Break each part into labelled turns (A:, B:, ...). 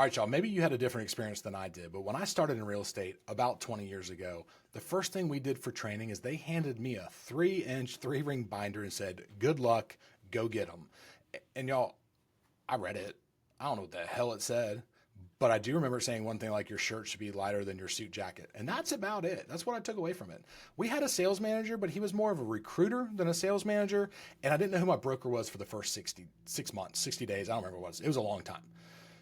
A: All right, y'all, maybe you had a different experience than I did, but when I started in real estate about 20 years ago, the first thing we did for training is they handed me a 3-inch, 3-ring binder and said, good luck, go get them. And y'all, I read it. I don't know what the hell it said, but I do remember saying one thing like your shirt should be lighter than your suit jacket. And that's about it. That's what I took away from it. We had a sales manager, but he was more of a recruiter than a sales manager. And I didn't know who my broker was for the first 6 months, 60 days. I don't remember what it was. It was a long time.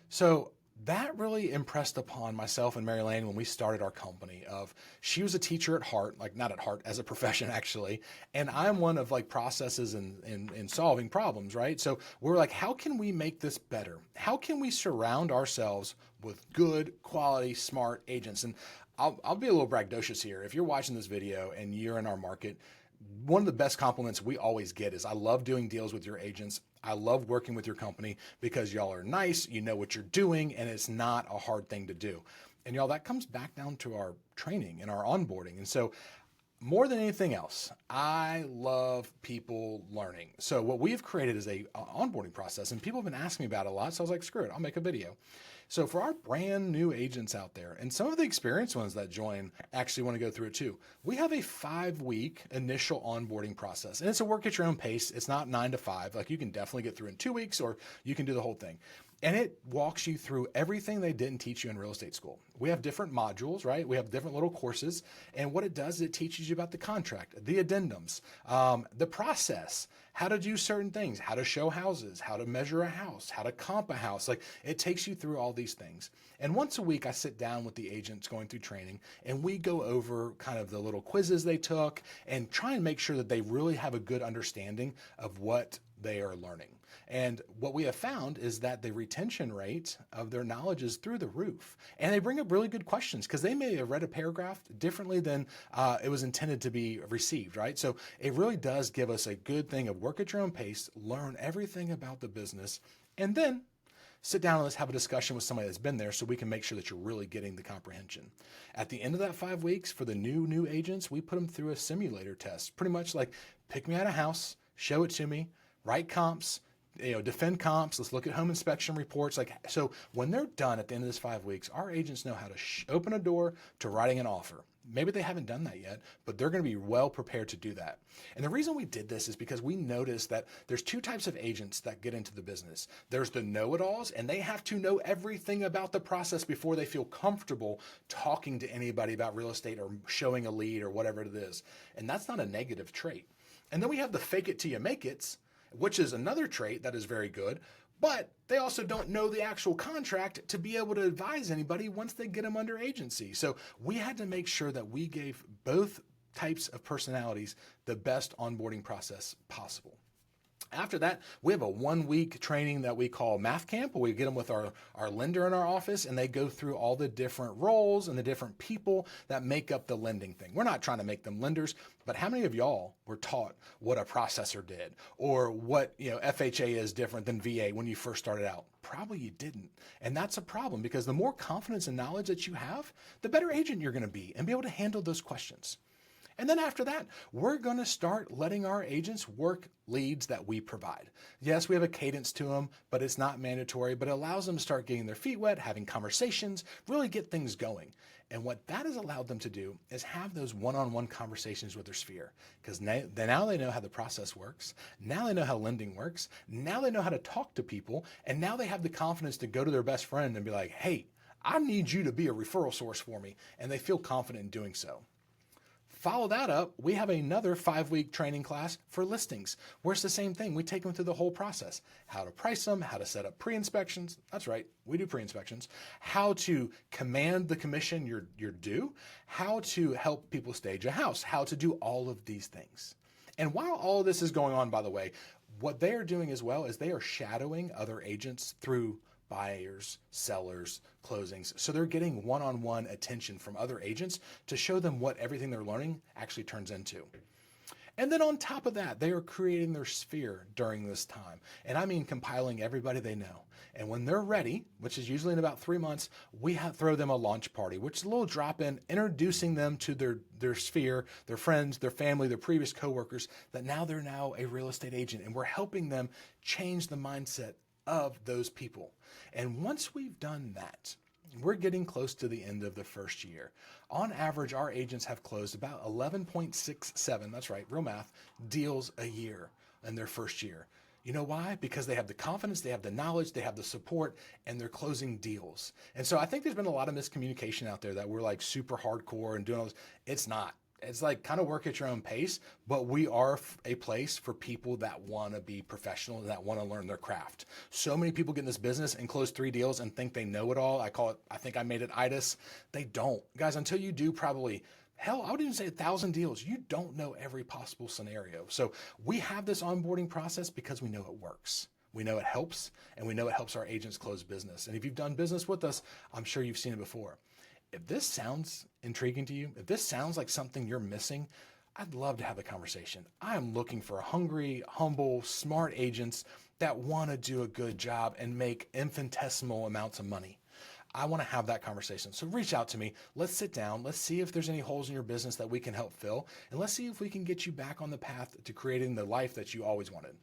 A: So that really impressed upon myself and Mary Lane when we started our company of she was a teacher at heart, like not at heart as a profession actually. And I'm one of like processes and solving problems, right? So we're like, how can we make this better? How can we surround ourselves with good quality, smart agents? And I'll be a little braggadocious here. If you're watching this video and you're in our market, one of the best compliments we always get is I love doing deals with your agents. I love working with your company because y'all are nice, you know what you're doing, and it's not a hard thing to do. And y'all, that comes back down to our training and our onboarding. And so more than anything else, I love people learning. So what we've created is a onboarding process, and people have been asking me about it a lot. So I was like, screw it, I'll make a video. So for our brand new agents out there, and some of the experienced ones that join actually want to go through it too, we have a 5-week initial onboarding process. And it's a work at your own pace. It's not 9 to 5. Like you can definitely get through in 2 weeks, or you can do the whole thing. And it walks you through everything they didn't teach you in real estate school. We have different modules, right? We have different little courses. And what it does is it teaches you about the contract, the addendums, the process, how to do certain things, how to show houses, how to measure a house, how to comp a house. Like it takes you through all these things. And once a week, I sit down with the agents going through training and we go over kind of the little quizzes they took and try and make sure that they really have a good understanding of what they are learning. And what we have found is that the retention rate of their knowledge is through the roof. And they bring up really good questions because they may have read a paragraph differently than it was intended to be received, right? So it really does give us a good thing of work at your own pace, learn everything about the business, and then sit down and let's have a discussion with somebody that's been there so we can make sure that you're really getting the comprehension. At the end of that 5 weeks, for the new agents, we put them through a simulator test, pretty much like pick me out a house, show it to me, write comps, defend comps. Let's look at home inspection reports. So when they're done at the end of this 5 weeks, our agents know how to open a door to writing an offer. Maybe they haven't done that yet, but they're going to be well prepared to do that. And the reason we did this is because we noticed that there's 2 types of agents that get into the business. There's the know-it-alls, and they have to know everything about the process before they feel comfortable talking to anybody about real estate or showing a lead or whatever it is. And that's not a negative trait. And then we have the fake it till you make it, which is another trait that is very good, but they also don't know the actual contract to be able to advise anybody once they get them under agency. So we had to make sure that we gave both types of personalities the best onboarding process possible. After that, we have a 1-week training that we call Math Camp, where we get them with our lender in our office, and they go through all the different roles and the different people that make up the lending thing. We're not trying to make them lenders, but how many of y'all were taught what a processor did or what FHA is different than VA when you first started out? Probably you didn't. And that's a problem because the more confidence and knowledge that you have, the better agent you're going to be and be able to handle those questions. And then after that, we're going to start letting our agents work leads that we provide. Yes, we have a cadence to them, but it's not mandatory, but it allows them to start getting their feet wet, having conversations, really get things going. And what that has allowed them to do is have those one-on-one conversations with their sphere, because now they know how the process works. Now they know how lending works. Now they know how to talk to people. And now they have the confidence to go to their best friend and be like, hey, I need you to be a referral source for me. And they feel confident in doing so. Follow that up, we have another 5-week training class for listings, where it's the same thing. We take them through the whole process, how to price them, how to set up pre-inspections. That's right, we do pre-inspections. How to command the commission you're due, how to help people stage a house, how to do all of these things. And while all of this is going on, by the way, what they are doing as well is they are shadowing other agents through buyers, sellers, closings. So they're getting one-on-one attention from other agents to show them what everything they're learning actually turns into. And then on top of that, they are creating their sphere during this time. And I mean compiling everybody they know. And when they're ready, which is usually in about 3 months, we throw them a launch party, which is a little drop-in, introducing them to their sphere, their friends, their family, their previous coworkers, that they're now a real estate agent. And we're helping them change the mindset of those people. And once we've done that, we're getting close to the end of the first year. On average, our agents have closed about 11.67, that's right, real math, deals a year in their first year. You know why? Because they have the confidence, they have the knowledge, they have the support, and they're closing deals. And so I think there's been a lot of miscommunication out there that we're like super hardcore and doing all this. It's not. It's like kind of work at your own pace, but we are a place for people that want to be professional and that want to learn their craft. So many people get in this business and close 3 deals and think they know it all. I call it, I think I made it itis. They don't. Guys, until you do probably, hell, I would even say 1,000 deals, you don't know every possible scenario. So we have this onboarding process because we know it works. We know it helps, and we know it helps our agents close business. And if you've done business with us, I'm sure you've seen it before. If this sounds intriguing to you, if this sounds like something you're missing, I'd love to have a conversation. I am looking for hungry, humble, smart agents that want to do a good job and make infinitesimal amounts of money. I want to have that conversation. So reach out to me. Let's sit down. Let's see if there's any holes in your business that we can help fill. And let's see if we can get you back on the path to creating the life that you always wanted.